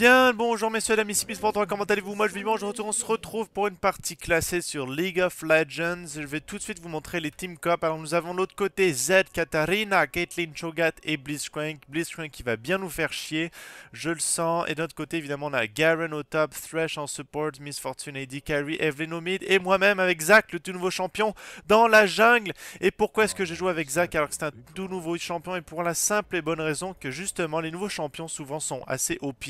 Bien le bonjour messieurs dames, ici Miss43, comment allez-vous? Moi je vais bien, on se retrouve pour une partie classée sur League of Legends. Je vais tout de suite vous montrer les Team Cup. Alors nous avons de l'autre côté Zed, Katarina, Caitlyn, Cho'Gath et Blitzcrank. Blitzcrank qui va bien nous faire chier, je le sens. Et de l'autre côté évidemment on a Garen au top, Thresh en support, Miss Fortune, AD Carry, Evelyn au mid et moi-même avec Zac, le tout nouveau champion dans la jungle. Et pourquoi est-ce que je joue avec Zac alors que c'est un tout nouveau champion? Et pour la simple et bonne raison que justement les nouveaux champions souvent sont assez OP.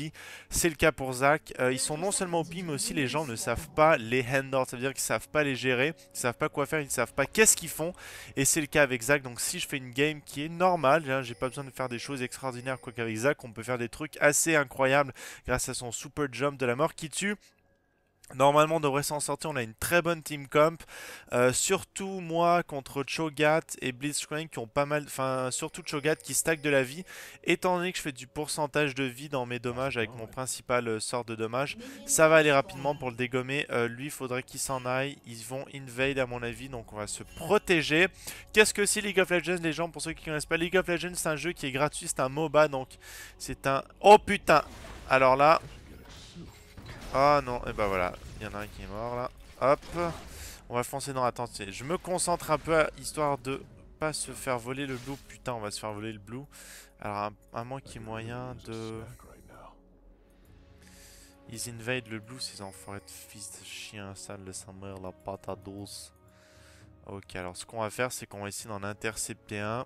C'est le cas pour Zac. Ils sont non seulement OP, mais aussi les gens ne savent pas les handles. Ça veut dire qu'ils ne savent pas les gérer, ils ne savent pas quoi faire, ils ne savent pas qu'est-ce qu'ils font. Et c'est le cas avec Zac. Donc si je fais une game qui est normale, hein, j'ai pas besoin de faire des choses extraordinaires. Quoi qu'avec Zac, on peut faire des trucs assez incroyables grâce à son super jump de la mort qui tue. Normalement, on devrait s'en sortir. On a une très bonne team comp. Surtout moi contre Cho'Gath et Blitzcrank qui ont pas mal. Enfin, surtout Cho'Gath qui stack de la vie. Étant donné que je fais du pourcentage de vie dans mes dommages avec mon principal sort de dommage, ça va aller rapidement pour le dégommer. Lui, il faudrait qu'il s'en aille. Ils vont invade à mon avis. Donc, on va se protéger. Qu'est-ce que c'est League of Legends, les gens? Pour ceux qui ne connaissent pas, League of Legends, c'est un jeu qui est gratuit. C'est un MOBA. Donc, c'est un. Oh putain! Alors là. Ah non, et bah voilà, il y en a un qui est mort là. Hop, on va foncer dans la tente. Je me concentre un peu histoire de pas se faire voler le blue. Putain, on va se faire voler le blue. Alors, à moins qu'il y ait moyen de... Ils invade le blue, ces enfoirés de fils de chien sale de sa mère, la patate douce. Ok, alors ce qu'on va faire, c'est qu'on va essayer d'en intercepter un.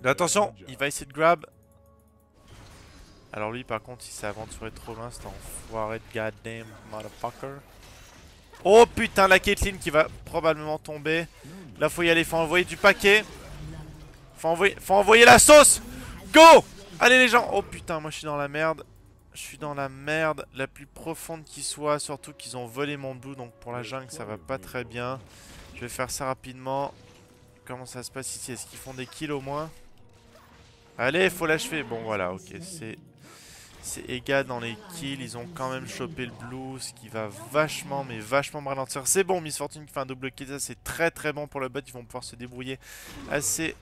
Attention, il va essayer de grab. Alors lui par contre il s'est aventuré trop loin, cet enfoiré de goddamn motherfucker. Oh putain, la Caitlyn qui va probablement tomber. Là faut y aller, faut envoyer du paquet. Faut envoyer la sauce. Go. Allez les gens. Oh putain, moi je suis dans la merde. Je suis dans la merde la plus profonde qui soit. Surtout qu'ils ont volé mon blue, donc pour la jungle ça va pas très bien. Je vais faire ça rapidement. Comment ça se passe ici? Est-ce qu'ils font des kills au moins? Allez, faut l'achever. Bon voilà, ok, c'est égal dans les kills, ils ont quand même chopé le blue, ce qui va vachement, mais vachement me ralentir. C'est bon, Miss Fortune qui fait un double kill, ça c'est très très bon pour le bot, ils vont pouvoir se débrouiller assez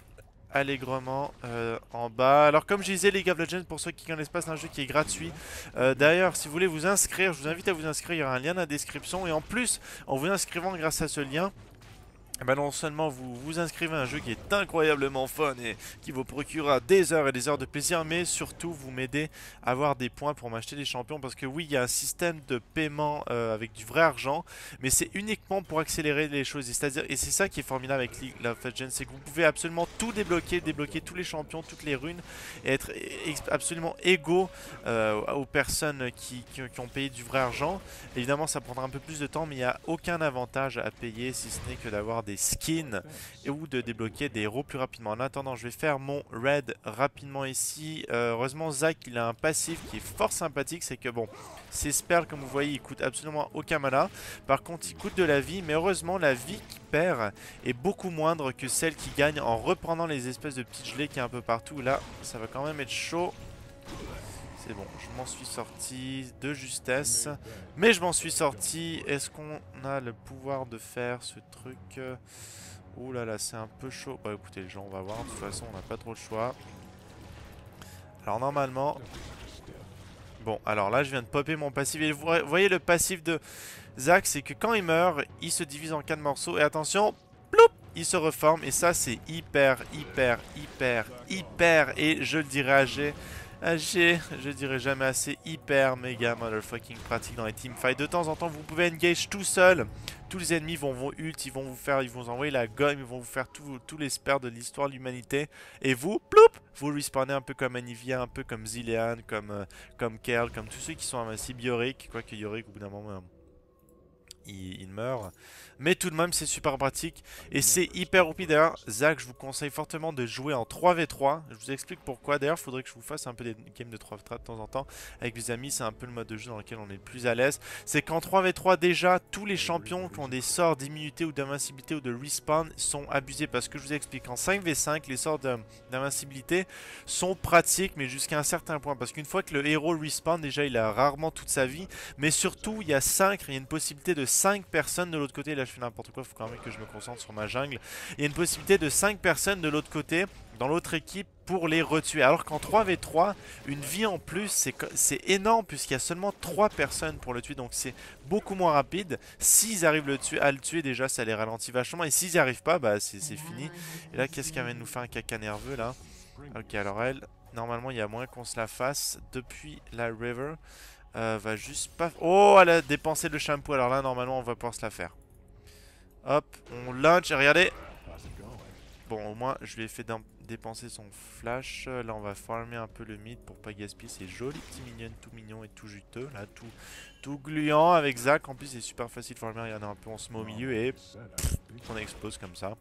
allègrement en bas. Alors comme je disais, League of Legends, pour ceux qui connaissent pas, c'est un jeu qui est gratuit. D'ailleurs, si vous voulez vous inscrire, je vous invite à vous inscrire, il y aura un lien dans la description. Et en plus, en vous inscrivant grâce à ce lien, eh ben non seulement vous vous inscrivez à un jeu qui est incroyablement fun et qui vous procurera des heures et des heures de plaisir, mais surtout vous m'aidez à avoir des points pour m'acheter des champions, parce que oui, il y a un système de paiement avec du vrai argent, mais c'est uniquement pour accélérer les choses. Et c'est ça qui est formidable avec League of Legends, c'est que vous pouvez absolument tout débloquer, débloquer tous les champions, toutes les runes, et être absolument égaux aux personnes qui ont payé du vrai argent. Évidemment, ça prendra un peu plus de temps, mais il n'y a aucun avantage à payer si ce n'est que d'avoir des skins ou de débloquer des héros plus rapidement. En attendant, je vais faire mon raid rapidement ici. Heureusement, Zac, il a un passif qui est fort sympathique. C'est que bon, ces spells, comme vous voyez, il coûte absolument aucun mana. Par contre, il coûte de la vie. Mais heureusement, la vie qu'il perd est beaucoup moindre que celle qu'il gagne en reprenant les espèces de petits gelées qui est un peu partout. Là, ça va quand même être chaud. C'est bon, je m'en suis sorti de justesse. Mais je m'en suis sorti. Est-ce qu'on a le pouvoir de faire ce truc? Ouh là là, c'est un peu chaud. Bah écoutez les gens, on va voir. De toute façon, on n'a pas trop le choix. Alors normalement... Bon, alors là, je viens de popper mon passif. Et vous voyez le passif de Zac, c'est que quand il meurt, il se divise en 4 morceaux. Et attention, ploup, il se reforme. Et ça, c'est hyper, et je le dirai à G. Je dirais jamais assez, hyper méga motherfucking pratique dans les teamfights. De temps en temps, vous pouvez engage tout seul. Tous les ennemis vont vous ult, ils vont vous envoyer la gomme, ils vont vous faire tous les spares de l'histoire de l'humanité. Et vous, ploup, vous respawnez un peu comme Anivia, un peu comme Zilean, comme Kerl, comme tous ceux qui sont invincibles. Yorick, quoique Yorick, au bout d'un moment... Il meurt, mais tout de même c'est super pratique et c'est hyper OP. D'ailleurs, Zac, je vous conseille fortement de jouer en 3v3. Je vous explique pourquoi. D'ailleurs, il faudrait que je vous fasse un peu des games de 3v3 de temps en temps avec les amis. C'est un peu le mode de jeu dans lequel on est le plus à l'aise. C'est qu'en 3v3 déjà, tous les champions qui ont des sorts d'immunité ou d'invincibilité ou de respawn sont abusés, parce que je vous explique, en 5v5 les sorts d'invincibilité sont pratiques, mais jusqu'à un certain point, parce qu'une fois que le héros respawn, déjà il a rarement toute sa vie, mais surtout il y a une possibilité de 5 personnes de l'autre côté. Là je fais n'importe quoi, il faut quand même que je me concentre sur ma jungle. Il y a une possibilité de 5 personnes de l'autre côté, dans l'autre équipe, pour les retuer. Alors qu'en 3v3, une vie en plus, c'est énorme puisqu'il y a seulement 3 personnes pour le tuer. Donc c'est beaucoup moins rapide. S'ils arrivent à le tuer, déjà, ça les ralentit vachement. Et s'ils n'y arrivent pas, bah c'est fini. Et là, qu'est-ce qu'elle vient de nous faire un caca nerveux, là? Ok, alors elle, normalement, il y a moyen qu'on se la fasse depuis la river. Va juste pas... Oh, elle a dépensé le shampoo. Alors là, normalement, on va pouvoir se la faire. Hop, on launch. Regardez. Bon, au moins, je lui ai fait dépenser son flash. Là, on va farmer un peu le mid pour pas gaspiller. C'est joli, petit mignon, tout mignon et tout juteux. Là, tout gluant avec Zac. En plus, c'est super facile de farmer. Regardez un peu, on se met au milieu et on explose comme ça.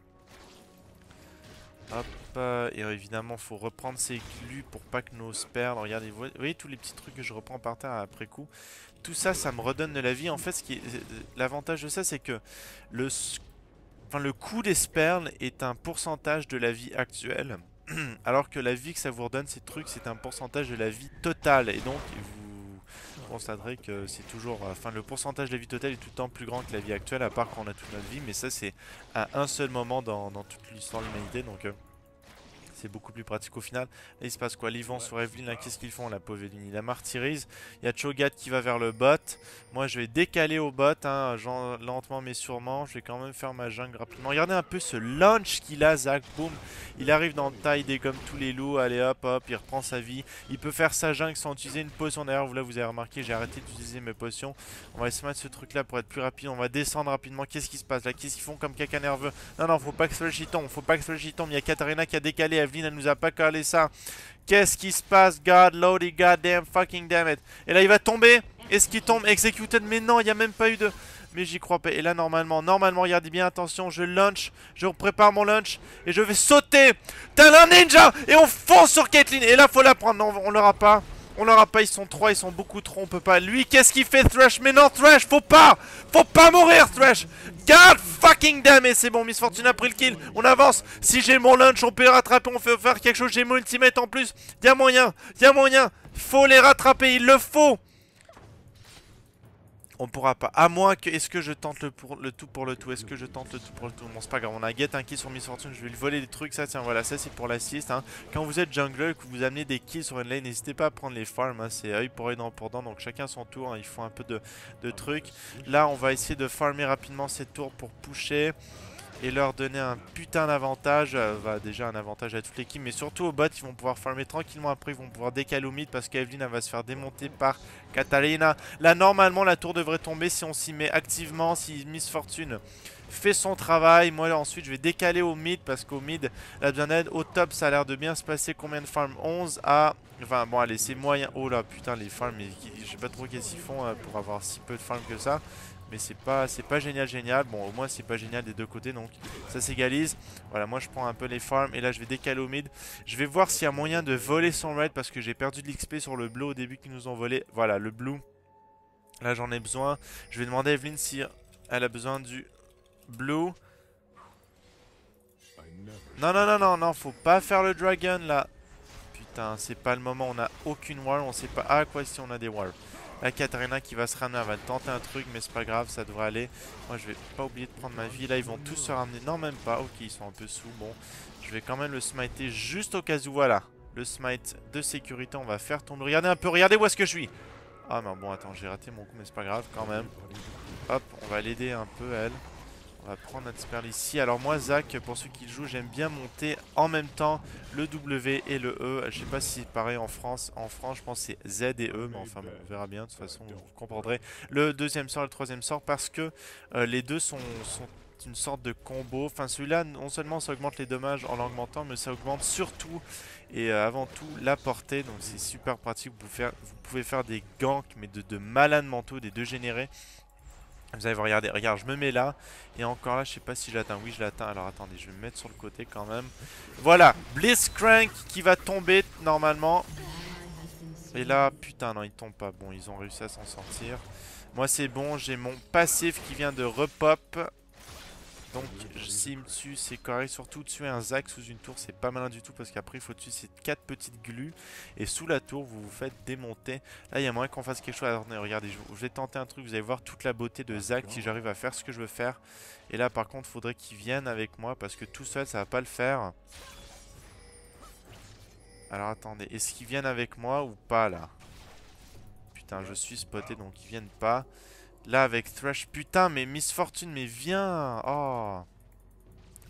Hop, et évidemment, faut reprendre ses glues pour pas que nos se perdent. Regardez, vous voyez tous les petits trucs que je reprends par terre après coup. Tout ça, ça me redonne de la vie. En fait, l'avantage de ça, c'est que le coût des sperles est un pourcentage de la vie actuelle. Alors que la vie que ça vous redonne, ces trucs, c'est un pourcentage de la vie totale. Et donc, vous constaterez que c'est toujours... Enfin, le pourcentage de la vie totale est tout le temps plus grand que la vie actuelle, à part quand on a toute notre vie. Mais ça, c'est à un seul moment dans toute l'histoire de l'humanité. Donc... c'est beaucoup plus pratique au final. Là, il se passe quoi? Ils vont sur Evelyn, là, qu'est-ce qu'ils font? La pauvre Evelyn, il la martyrise. Il y a Cho'Gath qui va vers le bot. Moi, je vais décaler au bot, hein, genre, lentement mais sûrement. Je vais quand même faire ma jungle rapidement. Regardez un peu ce launch qu'il a, Zac. Boum. Il arrive dans le taille, dégomme tous les loups. Allez, hop, hop, il reprend sa vie. Il peut faire sa jungle sans utiliser une potion. D'ailleurs, là, vous avez remarqué, j'ai arrêté d'utiliser mes potions. On va essayer de mettre ce truc-là pour être plus rapide. On va descendre rapidement. Qu'est-ce qui se passe là? Qu'est-ce qu'ils font comme caca nerveux? Non, non, faut pas que Sludgy tombe. Faut pas que Sludgy tombe. Il y a Katarina qui a décalé. Evelyn, elle nous a pas calé ça. Qu'est-ce qui se passe? God, Lordy, goddamn, fucking damn it. Et là, il va tomber. Est-ce qu'il tombe? Executed. Mais non, il n'y a même pas eu de... Mais j'y crois pas. Et là, normalement, regardez bien, attention, je launch. Je prépare mon launch. Et je vais sauter. Tel un ninja. Et on fonce sur Caitlyn. Et là, faut la prendre. Non, on l'aura pas. On l'aura pas, ils sont 3, ils sont beaucoup trop, on peut pas. Lui, qu'est-ce qu'il fait, Thresh? Mais non, Thresh, faut pas mourir, Thresh. God fucking damn it, c'est bon, Miss Fortune a pris le kill. On avance. Si j'ai mon lunch, on peut les rattraper, on peut faire quelque chose. J'ai mon ultimate en plus. Y'a moyen. Faut les rattraper, il le faut. On pourra pas. À moins que... Est-ce que je tente le tout pour le tout? Est-ce que je tente le tout pour le tout? Bon, c'est pas grave. On a get un kill sur Miss Fortune. Je vais lui voler des trucs. Ça, tiens, voilà. Ça, c'est pour l'assist. Hein. Quand vous êtes jungler et que vous amenez des kills sur une lane, n'hésitez pas à prendre les farms. Hein. C'est œil pour œil, dent pour dent. Donc, chacun son tour. Hein. Il faut un peu de trucs. Là, on va essayer de farmer rapidement ces tours pour pusher. Et leur donner un putain d'avantage, déjà un avantage à toute l'équipe, mais surtout au bot, ils vont pouvoir farmer tranquillement. Après, ils vont pouvoir décaler au mid parce qu'Evelyn va se faire démonter par Katarina. Là, normalement, la tour devrait tomber si on s'y met activement, si Miss Fortune fait son travail. Moi, ensuite, je vais décaler au mid parce qu'au mid, elle a besoin d'aide. Au top, ça a l'air de bien se passer. Combien de farms? 11 à... Enfin, bon, allez, c'est moyen. Oh là, putain, les farms, je sais pas trop qu'est-ce qu'ils font pour avoir si peu de farms que ça. Mais c'est pas génial. Bon, au moins c'est pas génial des deux côtés, donc ça s'égalise. Voilà, moi je prends un peu les farms et là je vais décaler au mid. Je vais voir s'il y a moyen de voler son red parce que j'ai perdu de l'XP sur le blue au début qu'ils nous ont volé. Voilà, le blue. Là j'en ai besoin. Je vais demander à Evelyn si elle a besoin du blue. Non, faut pas faire le dragon là. Putain, c'est pas le moment, on a aucune wall, on sait pas à quoi si on a des walls. La Katarina qui va se ramener, elle va tenter un truc, mais c'est pas grave, ça devrait aller. Moi, je vais pas oublier de prendre ma vie. Là, ils vont tous se ramener. Non, même pas. Ok, ils sont un peu sous. Bon, je vais quand même le smiter juste au cas où. Voilà, le smite de sécurité, on va faire tomber. Regardez un peu, regardez où est-ce que je suis. Ah, non, bon, attends, j'ai raté mon coup, mais c'est pas grave quand même. Hop, on va l'aider un peu, elle. On va prendre notre sperle ici. Alors moi, Zac, pour ceux qui le jouent, j'aime bien monter en même temps le W et le E. Je sais pas si c'est pareil en France. En France, je pense que c'est Z et E. Mais enfin, bon, on verra bien. De toute façon, vous comprendrez le deuxième sort et le troisième sort. Parce que les deux sont une sorte de combo. Enfin, celui-là, non seulement ça augmente les dommages en l'augmentant, mais ça augmente surtout et avant tout la portée. Donc c'est super pratique. Vous pouvez faire des ganks, mais de malades mentaux, des dégénérés. Vous allez regarder, regarde, je me mets là. Et encore là, je sais pas si je l'atteins. Oui, je l'atteins. Alors attendez, je vais me mettre sur le côté quand même. Voilà, Blitzcrank qui va tomber normalement. Et là, putain, non, il tombe pas. Bon, ils ont réussi à s'en sortir. Moi, c'est bon, j'ai mon passif qui vient de repop. Donc, s'il me tue, c'est correct. Surtout, tuer un Zac sous une tour, c'est pas malin du tout. Parce qu'après, il faut tuer ces 4 petites glues. Et sous la tour, vous vous faites démonter. Là, il y a moyen qu'on fasse quelque chose. Alors, regardez, je vais tenter un truc. Vous allez voir toute la beauté de Zac si j'arrive à faire ce que je veux faire. Et là, par contre, il faudrait qu'il vienne avec moi. Parce que tout seul, ça va pas le faire. Alors attendez, est-ce qu'ils viennent avec moi ou pas là? Putain, je suis spoté donc ils viennent pas. Là avec Thresh, putain mais Miss Fortune, mais viens. Oh.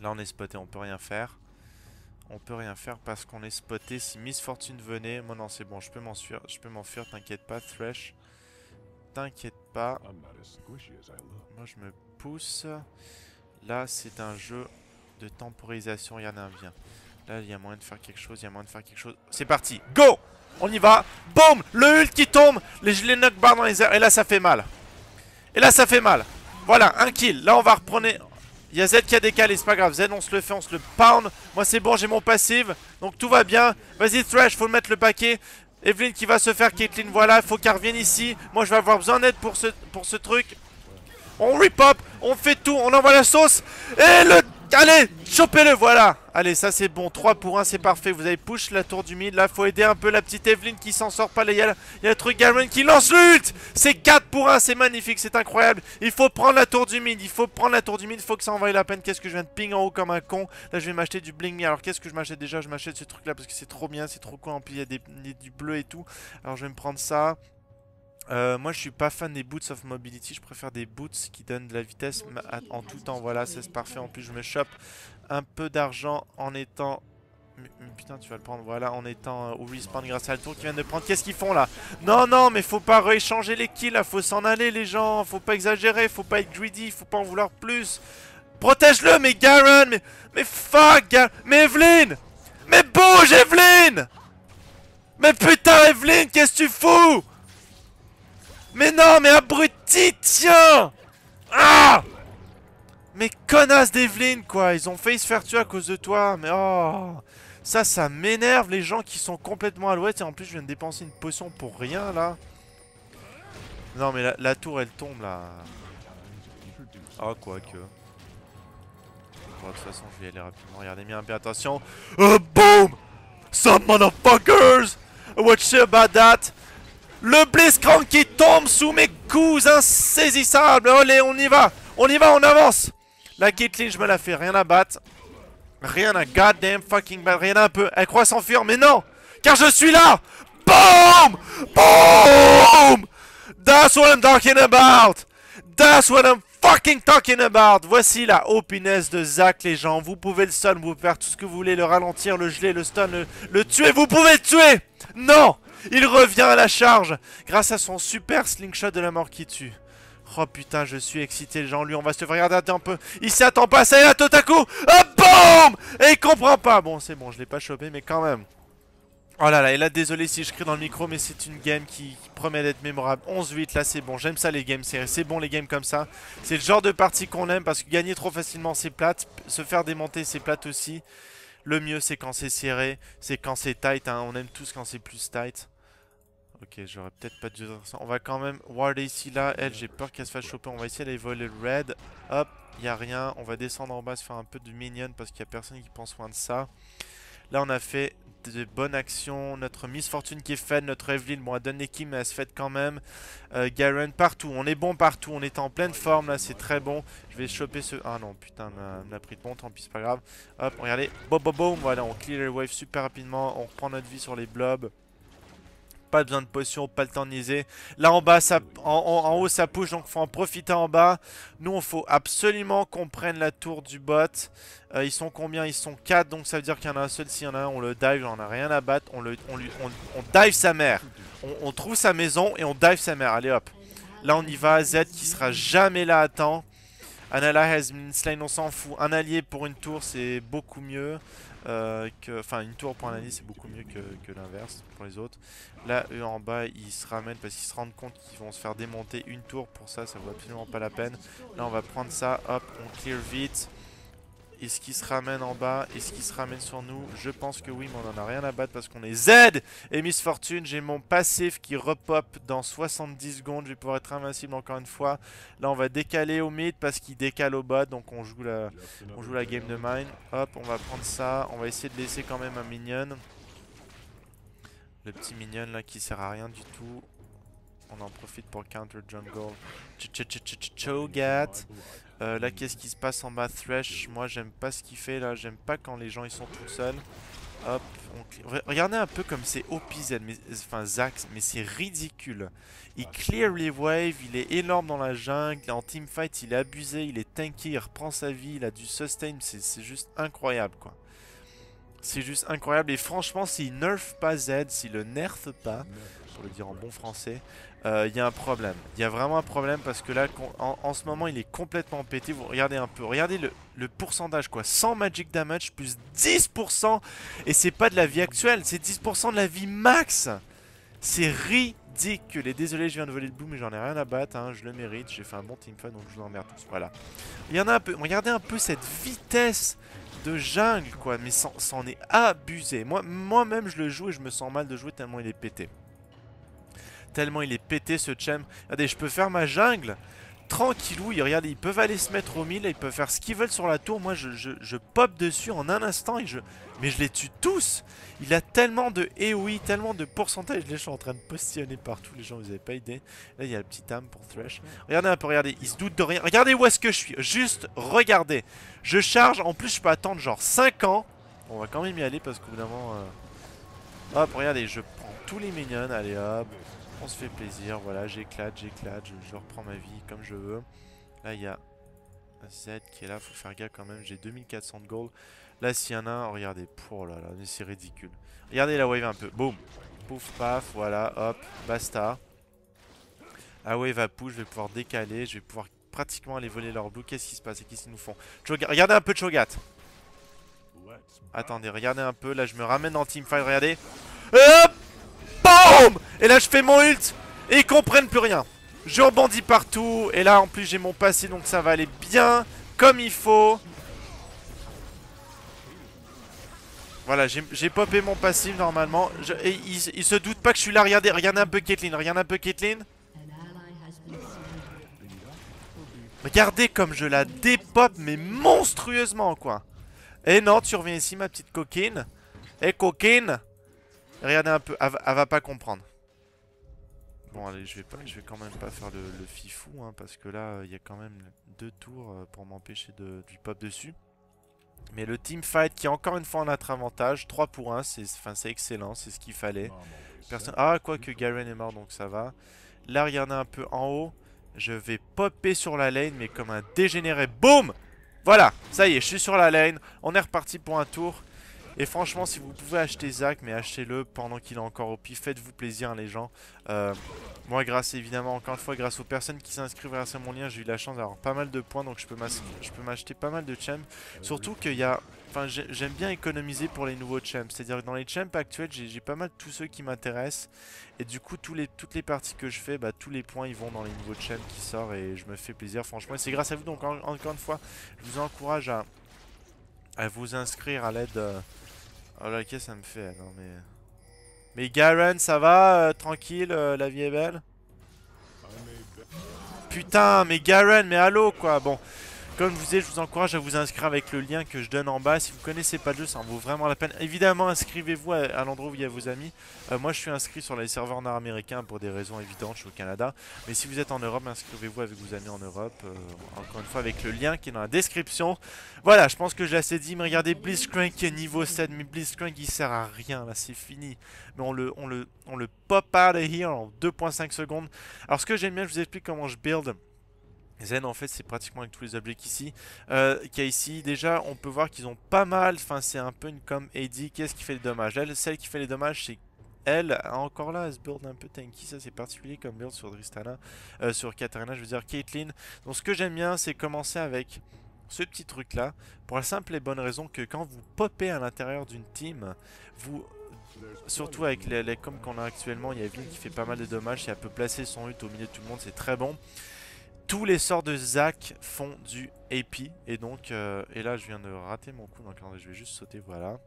Là on est spoté, on peut rien faire. On peut rien faire parce qu'on est spoté. Si Miss Fortune venait, moi non c'est bon, je peux m'enfuir, t'inquiète pas Thresh. T'inquiète pas. Moi je me pousse. Là c'est un jeu de temporisation, il y en a un bien. Là il y a moyen de faire quelque chose, C'est parti, go. On y va, boum. Le ult qui tombe, les knockbars dans les airs. Et là ça fait mal. Voilà, un kill, là on va reprendre. Il y a Z qui a décalé, c'est pas grave. Z on se le fait, on se le pound. Moi c'est bon, j'ai mon passive, donc tout va bien. Vas-y Thresh, faut mettre le paquet. Evelyn qui va se faire Caitlyn, voilà, faut qu'elle revienne ici. Moi je vais avoir besoin d'aide pour ce truc. On rip-up, on fait tout, on envoie la sauce. Et le... Allez, chopez-le, voilà. Allez, ça c'est bon, 3 pour 1, c'est parfait. Vous avez push la tour du mid. Là, faut aider un peu la petite Evelyn qui s'en sort pas. Il y a le truc Garen qui lance l'ult. C'est 4 pour 1, c'est magnifique, c'est incroyable. Il faut prendre la tour du mid, il faut que ça en vaille la peine. Qu'est-ce que je viens de ping en haut comme un con. Là, je vais m'acheter du bling me. Alors, qu'est-ce que je m'achète déjà? Je m'achète ce truc là parce que c'est trop bien, c'est trop cool. En plus, il y a du bleu et tout. Alors, je vais me prendre ça. Moi je suis pas fan des boots of mobility, je préfère des boots qui donnent de la vitesse en tout temps, voilà c'est parfait. En plus je me chope un peu d'argent en étant... Mais putain tu vas le prendre, voilà, en étant au respawn grâce à le tour qu'ils viennent de prendre. Qu'est-ce qu'ils font là? Non mais faut pas rééchanger les kills là, faut s'en aller les gens, faut pas exagérer, faut pas être greedy, faut pas en vouloir plus. Protège-le mais Garen, mais fuck Garen, mais Evelyn, mais bouge Evelyn. Mais putain Evelyn, qu'est-ce que tu fous? Mais non, mais abruti, tiens! Ah! Mais connasse d'Evelyn, quoi. Ils ont failli se faire tuer à cause de toi. Mais oh! Ça m'énerve, les gens qui sont complètement à l'ouest. Et en plus, je viens de dépenser une potion pour rien, là. Non, mais la tour, elle tombe, là. Ah, quoique. Bon, de toute façon, je vais y aller rapidement. Regardez bien, bien attention. Boom! Some motherfuckers! What shit about that? Le Blitzcrank qui tombe sous mes coups insaisissables. Allez, on y va, on avance. La Caitlyn, je me la fais, rien à battre. Rien à goddamn fucking battre, rien à un peu. Elle croit s'enfuir, mais non, car je suis là. Boom! Boom! That's what I'm talking about. That's what I'm fucking talking about. Voici la happiness de Zac, les gens. Vous pouvez le stun, vous pouvez faire tout ce que vous voulez, le ralentir, le geler, le stun, le tuer. Vous pouvez le tuer. Non! Il revient à la charge grâce à son super slingshot de la mort qui tue. Oh putain, je suis excité, les gens. Lui, on va se faire regarder un peu. Il s'y attend pas, ça y est, Totaku. Ah, boum! Et il comprend pas. Bon, c'est bon, je l'ai pas chopé, mais quand même. Oh là là, et là, désolé si je crie dans le micro, mais c'est une game qui promet d'être mémorable. 11-8, là, c'est bon. J'aime ça, les games serrées. C'est bon, les games comme ça. C'est le genre de partie qu'on aime parce que gagner trop facilement, c'est plate. Se faire démonter, c'est plate aussi. Le mieux, c'est quand c'est serré. C'est quand c'est tight. Hein. On aime tous quand c'est plus tight. Ok, j'aurais peut-être pas dû dire ça. On va quand même warder ici, là. Elle, j'ai peur qu'elle se fasse choper. On va essayer d'aller voler le red. Hop, il n'y a rien. On va descendre en bas, se faire un peu de minion parce qu'il n'y a personne qui prend soin de ça. Là, on a fait de bonnes actions. Notre Miss Fortune qui est faite. Notre Evelyn, bon, elle donne l'équipe, mais elle se fait quand même. Garen, partout. On est bon partout. On est en pleine forme, là. C'est très bon. Je vais choper ce... Ah non, putain, on a pris de bon, tant pis, c'est pas grave. Hop, regardez. Boum, boum, boum. Voilà, on clear les waves super rapidement. On reprend notre vie sur les blobs. Pas besoin de potion, pas le temps de niaiser. Là en bas, en haut ça push, donc faut en profiter en bas. Nous, il faut absolument qu'on prenne la tour du bot. Ils sont combien? Ils sont 4, donc ça veut dire qu'il y en a un seul. S'il y en a un, on le dive, on a rien à battre. On dive sa mère. On trouve sa maison et on dive sa mère. Allez hop. Là on y va, Z qui sera jamais là à temps. Anala has been slain, on s'en fout. Un allié pour une tour, c'est beaucoup mieux. Enfin, une tour pour un allié, c'est beaucoup mieux que l'inverse pour les autres. Là, eux en bas, ils se ramènent parce qu'ils se rendent compte qu'ils vont se faire démonter une tour. Pour ça, ça vaut absolument pas la peine. Là, on va prendre ça. Hop, on clear vite. Est-ce qu'ils se ramènent en bas? Est-ce qu'ils se ramènent sur nous? Je pense que oui, mais on en a rien à battre parce qu'on est Z et Miss Fortune. J'ai mon passif qui repop dans 70 secondes. Je vais pouvoir être invincible encore une fois. Là, on va décaler au mid parce qu'il décale au bot. Donc, on joue la game de mine. Hop, on va prendre ça. On va essayer de laisser quand même un minion. Le petit minion là qui sert à rien du tout. On en profite pour counter jungle. Cho'Gath. Là, qu'est-ce qui se passe en bas? Thresh, moi j'aime pas ce qu'il fait là. J'aime pas quand les gens ils sont tout seuls. Hop, regardez un peu comme c'est OPZ, mais, enfin Zac, mais c'est ridicule. Il clear les waves, il est énorme dans la jungle, en teamfight il est abusé, il est tanky, il reprend sa vie, il a du sustain, c'est juste incroyable quoi. C'est juste incroyable et franchement s'il nerf pas Z, s'il le nerf pas, pour le dire en bon français, il y a un problème. Il y a vraiment un problème parce que là, en ce moment, il est complètement pété. Vous regardez un peu, regardez le pourcentage quoi. 100 magic damage plus 10%. Et c'est pas de la vie actuelle, c'est 10% de la vie max. C'est ridicule. Et désolé, je viens de voler le blue, mais j'en ai rien à battre. Hein, je le mérite, j'ai fait un bon teamfight, donc je vous emmerde tous. Voilà. Il y en a un peu, regardez un peu cette vitesse de jungle quoi. Mais c'en est abusé. Moi-même, je le joue et je me sens mal de jouer tellement il est pété. Tellement il est pété ce champ. Regardez, je peux faire ma jungle tranquillou. Regardez, ils peuvent aller se mettre au mille. Ils peuvent faire ce qu'ils veulent sur la tour. Moi, je pop dessus en un instant. Mais je les tue tous. Il a tellement de AoE, tellement de pourcentage. Les gens sont en train de postillonner partout. Les gens, vous avez pas idée. Là, il y a le petit âme pour Thresh. Regardez un peu, regardez. Il se doute de rien. Regardez où est-ce que je suis. Juste regardez. Je charge. En plus, je peux attendre genre 5 ans. On va quand même y aller parce qu'au bout d'un moment... Hop, regardez, je prends tous les minions. Allez, hop. On se fait plaisir, voilà, j'éclate, je reprends ma vie comme je veux. Là, il y a Z qui est là, faut faire gaffe quand même, j'ai 2400 de gold. Là, s'il y en a un, regardez, oh là là, c'est ridicule. Regardez la wave un peu, boum, pouf, paf, voilà, hop, basta. La wave à push, je vais pouvoir décaler, je vais pouvoir pratiquement aller voler leur blue. Qu'est-ce qui se passe et qu'est-ce qu'ils nous font? Regardez un peu de Cho'Gath. Attendez, regardez un peu, là, je me ramène en teamfight, regardez. Hop! BOOM! Et là je fais mon ult et ils comprennent plus rien. Je rebondis partout et là en plus j'ai mon passé donc ça va aller bien comme il faut. Voilà, j'ai popé mon passif normalement. Et il se doute pas que je suis là. Regardez un peu Caitlyn, regardez un peu Caitlyn. Regardez comme je la dépop mais monstrueusement quoi. Et non, tu reviens ici ma petite coquine. Et coquine. Regardez un peu, elle va pas comprendre. Bon allez, je vais quand même pas faire le fifou hein, parce que là il y a quand même 2 tours pour m'empêcher du pop dessus. Mais le teamfight qui est encore une fois en notre avantage, 3 pour 1, c'est excellent, c'est ce qu'il fallait. Ah, quoique Garen est mort donc ça va. Là regardez un peu en haut, je vais popper sur la lane mais comme un dégénéré, boum. Voilà, ça y est, je suis sur la lane, on est reparti pour un tour. Et franchement, si vous pouvez acheter Zac, mais achetez-le pendant qu'il est encore au pied. Faites-vous plaisir, hein, les gens. Moi, grâce évidemment, encore une fois, grâce aux personnes qui s'inscrivent grâce à mon lien, j'ai eu la chance d'avoir pas mal de points. Donc, je peux m'acheter pas mal de champs. Surtout qu'il y a... Enfin, j'aime bien économiser pour les nouveaux champs. C'est-à-dire que dans les champs actuels, j'ai pas mal tous ceux qui m'intéressent. Et du coup, toutes les parties que je fais, bah, tous les points, ils vont dans les nouveaux champs qui sortent. Et je me fais plaisir, franchement. Et c'est grâce à vous. Donc, encore une fois, je vous encourage à vous inscrire à l'aide... Oh là, qu'est-ce que ça me fait? Non mais... Mais Garen, ça va? Tranquille, la vie est belle? Putain, mais Garen, mais allô quoi? Bon, comme je vous disais, je vous encourage à vous inscrire avec le lien que je donne en bas. Si vous connaissez pas le jeu, ça en vaut vraiment la peine. Évidemment, inscrivez-vous à l'endroit où il y a vos amis. Moi, je suis inscrit sur les serveurs nord-américains pour des raisons évidentes. Je suis au Canada. Mais si vous êtes en Europe, inscrivez-vous avec vos amis en Europe. Encore une fois, avec le lien qui est dans la description. Voilà, je pense que je l'ai assez dit. Mais regardez, Blitzcrank qui est niveau 7. Mais Blitzcrank, il sert à rien. Là, c'est fini. Mais on le pop out of here en 2.5 secondes. Alors, ce que j'aime bien, je vous explique comment je build. Zen en fait c'est pratiquement avec tous les objets qu'il y a ici. Déjà on peut voir qu'ils ont pas mal, enfin c'est un peu une comme AD. Qu'est-ce qui fait les dommages? Elle, celle qui fait les dommages c'est elle, encore là elle se build un peu tanky. Ça c'est particulier comme build sur Tristana, sur Katarina je veux dire Caitlyn. Donc ce que j'aime bien c'est commencer avec ce petit truc là. Pour la simple et bonne raison que quand vous popez à l'intérieur d'une team, vous... Surtout avec les coms qu'on a actuellement, il y a Vin qui fait pas mal de dommages. Si elle peut placer son ult au milieu de tout le monde c'est très bon. Tous les sorts de Zac font du AP. Et donc, et là je viens de rater mon coup. Donc je vais juste sauter, voilà.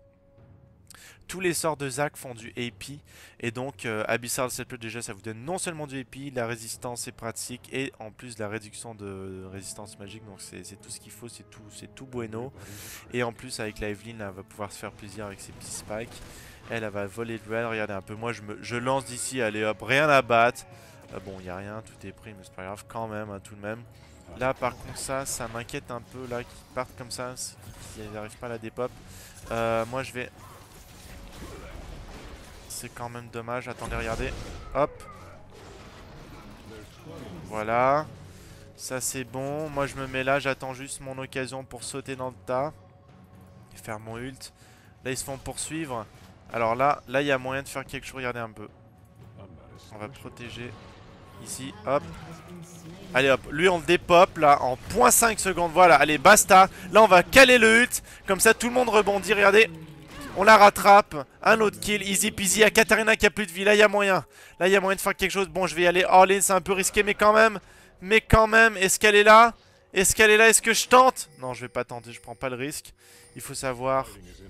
Tous les sorts de Zac font du AP. Et donc, Abyssal Scepter déjà ça vous donne non seulement du AP, la résistance est pratique. Et en plus la réduction de résistance magique. Donc c'est tout ce qu'il faut, c'est tout bueno. Et en plus avec la Evelyn, elle va pouvoir se faire plaisir avec ses petits spikes. Elle va voler de duel, regardez un peu. Moi je lance d'ici, allez hop, rien à battre. Bon, il n'y a rien, tout est pris, mais c'est pas grave quand même, hein, tout de même. Là, par contre, ça m'inquiète un peu, là, qu'ils partent comme ça, qu'ils n'arrivent pas à la dépop. Moi, je vais C'est quand même dommage. Attendez, regardez. Hop. Voilà. Ça c'est bon. Moi je me mets là. J'attends juste mon occasion pour sauter dans le tas. Et faire mon ult. Là ils se font poursuivre. Alors là il y a moyen de faire quelque chose. Regardez un peu. On va protéger. Ici. Hop. Allez hop. Lui on le dépop là en 0.5 secondes. Voilà. Allez basta. Là on va caler le ult. Comme ça tout le monde rebondit. Regardez. On la rattrape. Un autre kill. Easy peasy. Il y a Katarina qui a plus de vie. Là, il y a moyen. Là, il y a moyen de faire quelque chose. Bon, je vais y aller all-in. C'est un peu risqué, mais quand même. Est-ce qu'elle est là? Est-ce qu'elle est là? Est-ce que je tente? Non, je vais pas tenter. Je prends pas le risque. Il faut savoir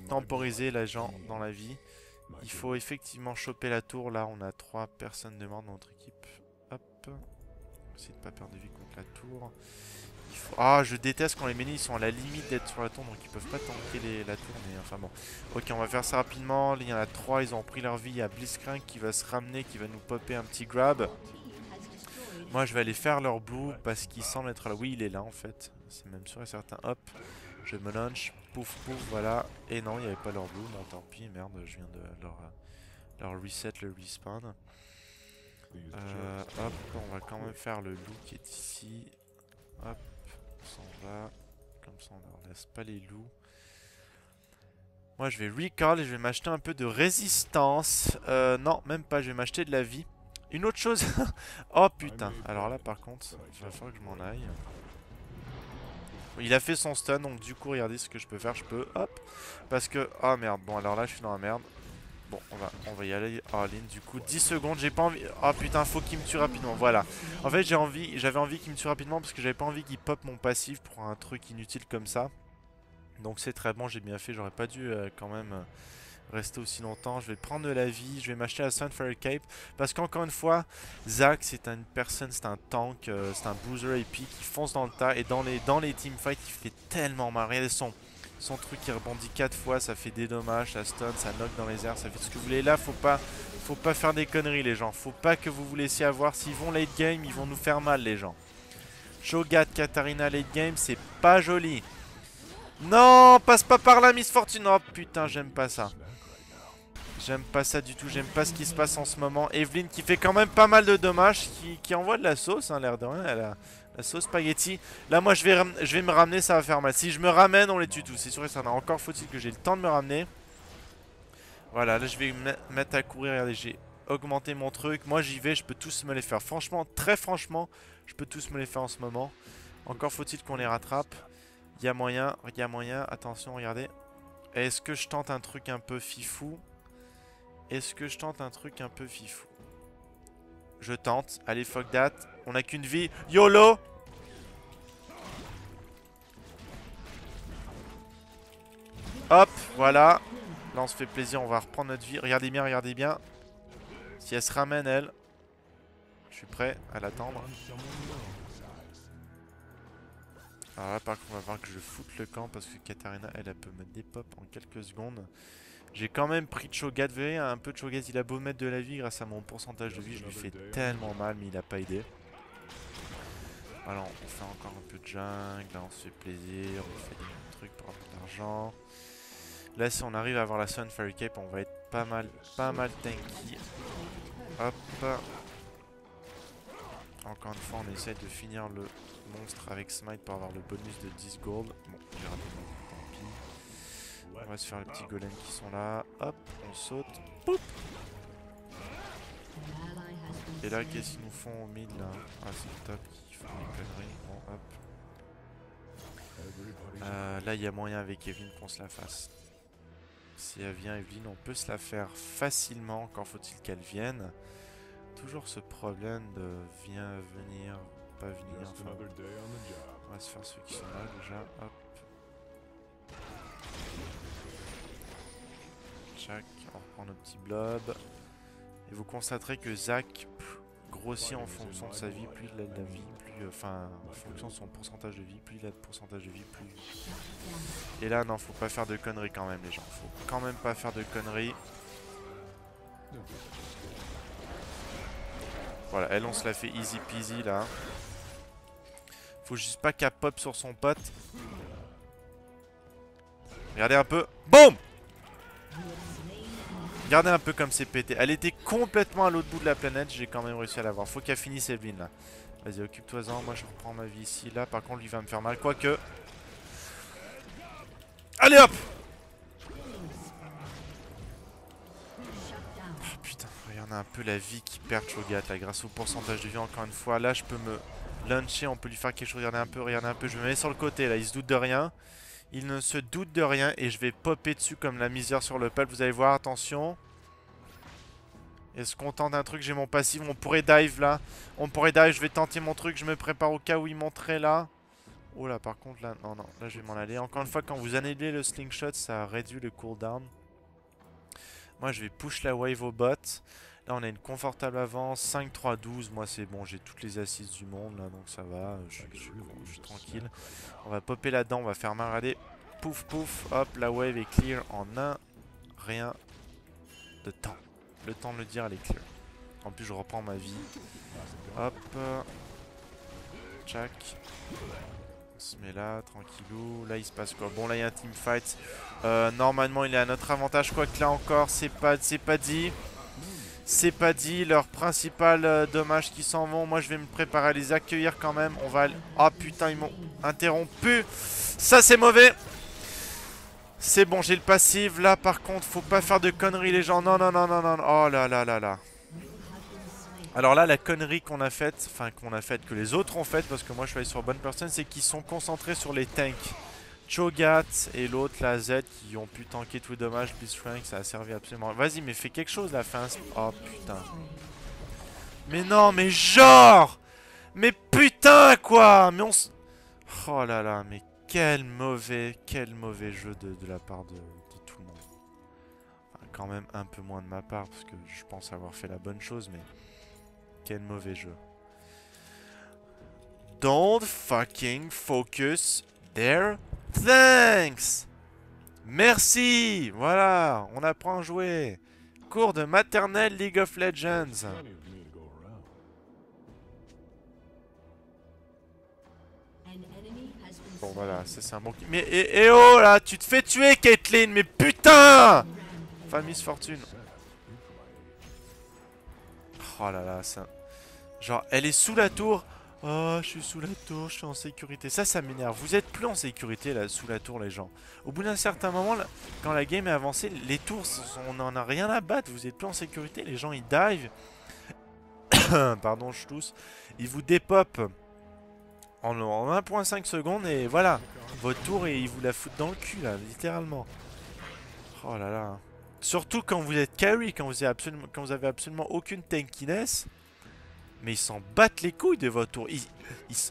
temporiser les gens dans la vie. Il faut effectivement choper la tour. Là, on a 3 personnes de mort dans notre équipe. Hop. Essayer de pas perdre de vie contre la tour. Ah, je déteste quand les menus ils sont à la limite d'être sur la tour, donc ils peuvent pas tanker la tour, mais enfin bon. Ok, on va faire ça rapidement. Il y en a 3, ils ont pris leur vie. Il y a Blitzcrank qui va se ramener, qui va nous popper un petit grab. Moi, je vais aller faire leur blue parce qu'il semble être là. Oui, il est là en fait. C'est même sûr et certain. Hop, je me launch. Pouf, pouf, voilà. Et non, il n'y avait pas leur blue. Bon, tant pis, merde, je viens de leur reset le respawn. Hop, on va quand même faire le loup qui est ici. Hop. On s'en va. Comme ça on ne leur laisse pas les loups. Moi je vais recall et je vais m'acheter un peu de résistance. Non, même pas, je vais m'acheter de la vie. Une autre chose. Oh putain. Alors là par contre, il va falloir que je m'en aille. Il a fait son stun, donc du coup regardez ce que je peux faire. Je peux, hop. Parce que, oh merde, bon alors là je suis dans la merde. Bon, on va y aller all in. Du coup, 10 secondes, j'ai pas envie... Oh putain, faut qu'il me tue rapidement, voilà. En fait, j'avais envie qu'il me tue rapidement parce que j'avais pas envie qu'il pop mon passif pour un truc inutile comme ça. Donc c'est très bon, j'ai bien fait. J'aurais pas dû quand même rester aussi longtemps. Je vais prendre de la vie, je vais m'acheter la Sunfire Cape. Parce qu'encore une fois, Zac, c'est une personne, c'est un tank, c'est un bruiser épique qui fonce dans le tas. Et dans les teamfights, il fait tellement mal. Regardez son truc qui rebondit 4 fois, ça fait des dommages, ça stun, ça knock dans les airs, ça fait ce que vous voulez. Là, faut pas faire des conneries les gens. Faut pas que vous vous laissiez avoir. S'ils vont late game, ils vont nous faire mal les gens. Cho'Gath, Katarina late game, c'est pas joli. Non, passe pas par là Miss Fortune. Oh putain, j'aime pas ça. J'aime pas ça du tout, j'aime pas ce qui se passe en ce moment. Evelyn qui fait quand même pas mal de dommages, qui envoie de la sauce, hein, l'air de rien, elle a la sauce spaghetti. Là moi je vais me ramener, ça va faire mal. Si je me ramène, on les tue tous, c'est sûr et certain. Encore faut-il que j'ai le temps de me ramener. Voilà, là je vais me mettre à courir, regardez, j'ai augmenté mon truc. Moi j'y vais, je peux tous me les faire. Franchement, très franchement, je peux tous me les faire en ce moment. Encore faut-il qu'on les rattrape. Il y a moyen, attention, regardez. Est-ce que je tente un truc un peu fifou? Je tente. Allez, fuck that. On a qu'une vie. YOLO! Hop, voilà. Là, on se fait plaisir. On va reprendre notre vie. Regardez bien, regardez bien. Si elle se ramène, elle. Je suis prêt à l'attendre. Alors là, par contre, on va voir que je foute le camp parce que Katarina, elle peut me dépop en quelques secondes. J'ai quand même pris de Cho'Gath. Vous voyez, un peu de Cho'Gath, il a beau mettre de la vie grâce à mon pourcentage de vie. Je lui fais tellement mal, mais il a pas aidé. Alors, on fait encore un peu de jungle. Là, on se fait plaisir. On fait des trucs pour avoir de l'argent. Là, si on arrive à avoir la Sunfire Cape, on va être pas mal tanky. Hop. Encore une fois, on essaie de finir le monstre avec Smite pour avoir le bonus de 10 gold. Bon, j'ai raté. Tant pis. On va se faire les petits golems qui sont là. Hop, on saute. Poup. Et là, qu'est-ce qu'ils nous font au mid là? Ah, c'est le top. Ils font des conneries. Bon, hop. Là, il y a moyen avec Evelyn qu'on se la fasse. Si elle vient, Evelyn, on peut se la faire facilement. Encore faut-il qu'elle vienne. Toujours ce problème de venir, pas venir. Enfin, on va se faire ceux qui sont là déjà. Hop. Chac, on reprend nos petits blobs. Et vous constaterez que Zac grossit en fonction de sa vie, plus il a de la vie, plus, enfin, en fonction de son pourcentage de vie, plus il a de pourcentage de vie, plus. Et là, non, faut pas faire de conneries quand même, les gens. Faut quand même pas faire de conneries. Voilà, elle, on se la fait easy peasy là. Faut juste pas qu'elle pop sur son pote. Regardez un peu. Boum! Regardez un peu comme c'est pété. Elle était complètement à l'autre bout de la planète. J'ai quand même réussi à l'avoir. Faut qu'elle finisse Evelyn là. Vas-y, occupe-toi-en. Moi, je reprends ma vie ici. Là, par contre, lui va me faire mal. Quoique. Allez hop! Oh, putain, regardez un peu la vie qui perd Cho'Gath là. Grâce au pourcentage de vie, encore une fois. Là, je peux me luncher. On peut lui faire quelque chose. Regardez un peu, regardez un peu. Je me mets sur le côté là. Il se doute de rien. Il ne se doute de rien. Et je vais popper dessus comme la misère sur le peuple. Vous allez voir, attention. Est-ce qu'on tente un truc? J'ai mon passif. On pourrait dive là. On pourrait dive. Je vais tenter mon truc. Je me prépare au cas où il monterait là. Oh là, par contre, là. Non, non. Là, je vais m'en aller. Encore une fois, quand vous annulez le slingshot, ça réduit le cooldown. Moi, je vais push la wave au bot. Là, on a une confortable avance. 5, 3, 12. Moi, c'est bon. J'ai toutes les assises du monde là. Donc, ça va. Je suis tranquille. On va popper là-dedans. On va faire mal. Regardez. Pouf, pouf. Hop. La wave est clear en un rien de temps. Le temps de le dire, elle est clear. En plus, je reprends ma vie. Hop. Tchac. On se met là, tranquillou. Là, il se passe quoi? Bon, là, il y a un teamfight. Normalement, il est à notre avantage. Quoique là encore, c'est pas dit. C'est pas dit. Leur principal dommage qui s'en vont. Moi, je vais me préparer à les accueillir quand même. On va... Ah, putain, ils m'ont interrompu. Ça, c'est mauvais. C'est bon, j'ai le passif. Là, par contre, faut pas faire de conneries, les gens. Non, non, non, non, non. Oh là là là là. Alors là, la connerie qu'on a faite, enfin que les autres ont faite, parce que moi je suis allé sur bonne personne, c'est qu'ils sont concentrés sur les tanks. Cho'Gath et l'autre, la Z, qui ont pu tanker tous les dommages. Blitzcrank, ça a servi absolument. Vas-y, mais fais quelque chose là, fais un... Oh putain. Mais non, mais genre. Mais putain quoi. Mais on s... Oh là là, mais quel mauvais jeu de la part de tout le monde. Enfin, quand même un peu moins de ma part, parce que je pense avoir fait la bonne chose, mais... Quel mauvais jeu. Don't fucking focus there. Thanks. Merci. Voilà, on apprend à jouer. Cours de maternelle League of Legends. Bon voilà, ça c'est un bon... Mais et oh là, tu te fais tuer Caitlyn, mais putain. Famille Fortune. Oh là là, ça... Genre, elle est sous la tour. Oh, je suis sous la tour, je suis en sécurité. Ça m'énerve. Vous êtes plus en sécurité là, sous la tour, les gens. Au bout d'un certain moment, là, quand la game est avancée, les tours, on n'en a rien à battre. Vous êtes plus en sécurité. Les gens, ils dive. Pardon, je tousse. Ils vous dépopent en 1.5 secondes et voilà. Votre tour, et ils vous la foutent dans le cul, là, littéralement. Oh là là. Surtout quand vous êtes carry, quand vous avez absolument aucune tankiness. Mais ils s'en battent les couilles de votre tour.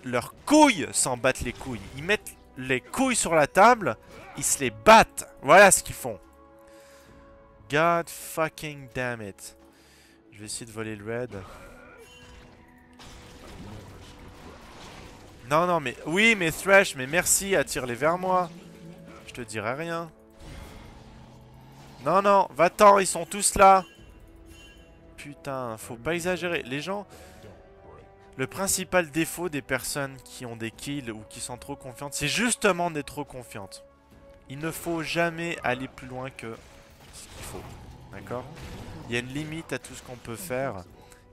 Leurs couilles s'en battent les couilles. Ils mettent les couilles sur la table. Ils se les battent. Voilà ce qu'ils font. God fucking damn it. Je vais essayer de voler le red. Non, non, mais... Oui, mais Thresh, mais merci. Attire-les vers moi. Je te dirai rien. Non, non. Va-t'en, ils sont tous là. Putain, faut pas exagérer. Les gens... Le principal défaut des personnes qui ont des kills ou qui sont trop confiantes, c'est justement d'être trop confiantes. Il ne faut jamais aller plus loin que ce qu'il faut. D'accord? Il y a une limite à tout ce qu'on peut faire.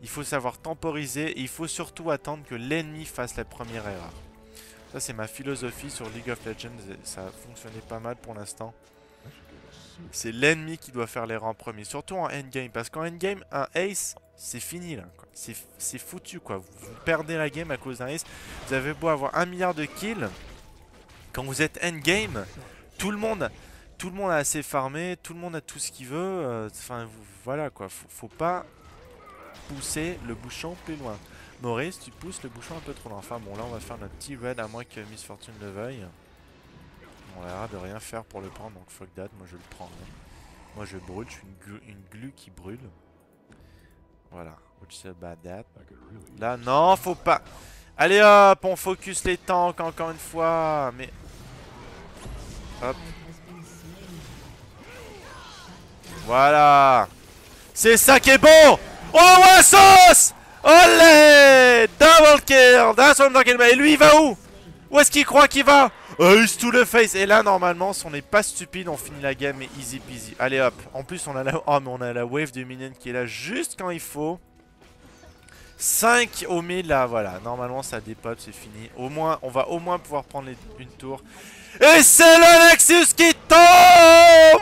Il faut savoir temporiser et il faut surtout attendre que l'ennemi fasse la première erreur. Ça, c'est ma philosophie sur League of Legends. Ça a fonctionné pas mal pour l'instant. C'est l'ennemi qui doit faire l'erreur en premier. Surtout en endgame. Parce qu'en endgame, un ace... C'est fini là, c'est foutu quoi. Vous perdez la game à cause d'un ace. Vous avez beau avoir 1 milliard de kills. Quand vous êtes endgame, tout le monde a assez farmé, tout le monde a tout ce qu'il veut. Enfin, voilà quoi. Faut pas pousser le bouchon plus loin. Maurice, tu pousses le bouchon un peu trop loin. Enfin bon, là on va faire notre petit raid à moins que Miss Fortune le veuille. On a l'air de rien faire pour le prendre, donc fuck that, moi je le prends. Hein. Moi je brûle, je suis une glu qui brûle. Voilà, which is about that. Là, non, faut pas. Allez hop, on focus les tanks encore une fois. Mais. Hop. Voilà. C'est ça qui est bon. Oh, ouais, sauce. Olé. Double kill. That's what I'm talking about. Et lui, il va où? Où est-ce qu'il croit qu'il va? Ace to the face. Et là, normalement, si on n'est pas stupide, on finit la game et easy peasy. Allez hop. En plus, on a la... Oh, mais on a la wave de minion qui est là juste quand il faut. 5 au mid là, voilà. Normalement, ça dépop, c'est fini. Au moins, on va au moins pouvoir prendre une tour. Et c'est le Nexus qui tombe.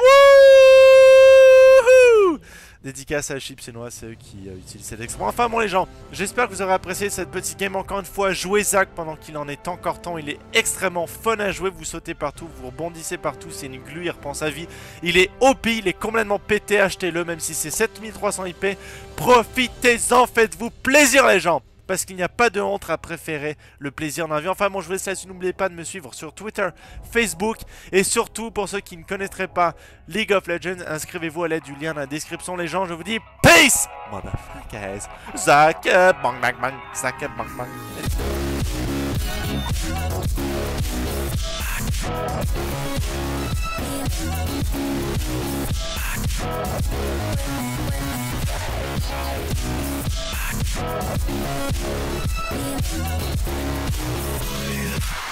Wouhou! Dédicace à Chips et Noix, c'est eux qui utilisent cet exploit. Enfin bon les gens, j'espère que vous aurez apprécié cette petite game. Encore une fois, jouez Zac pendant qu'il en est encore temps. Il est extrêmement fun à jouer, vous sautez partout, vous rebondissez partout. C'est une glu, il repense à vie. Il est OP, il est complètement pété, achetez-le même si c'est 7300 IP. Profitez-en, faites-vous plaisir les gens. Parce qu'il n'y a pas de honte à préférer le plaisir d'un vie. Enfin bon, je vous laisse là-dessus. N'oubliez pas de me suivre sur Twitter, Facebook. Et surtout, pour ceux qui ne connaîtraient pas League of Legends, inscrivez-vous à l'aide du lien dans la description. Les gens, je vous dis peace, motherfuckers. Zac, bang bang bang. Zac, bang bang. Yeah.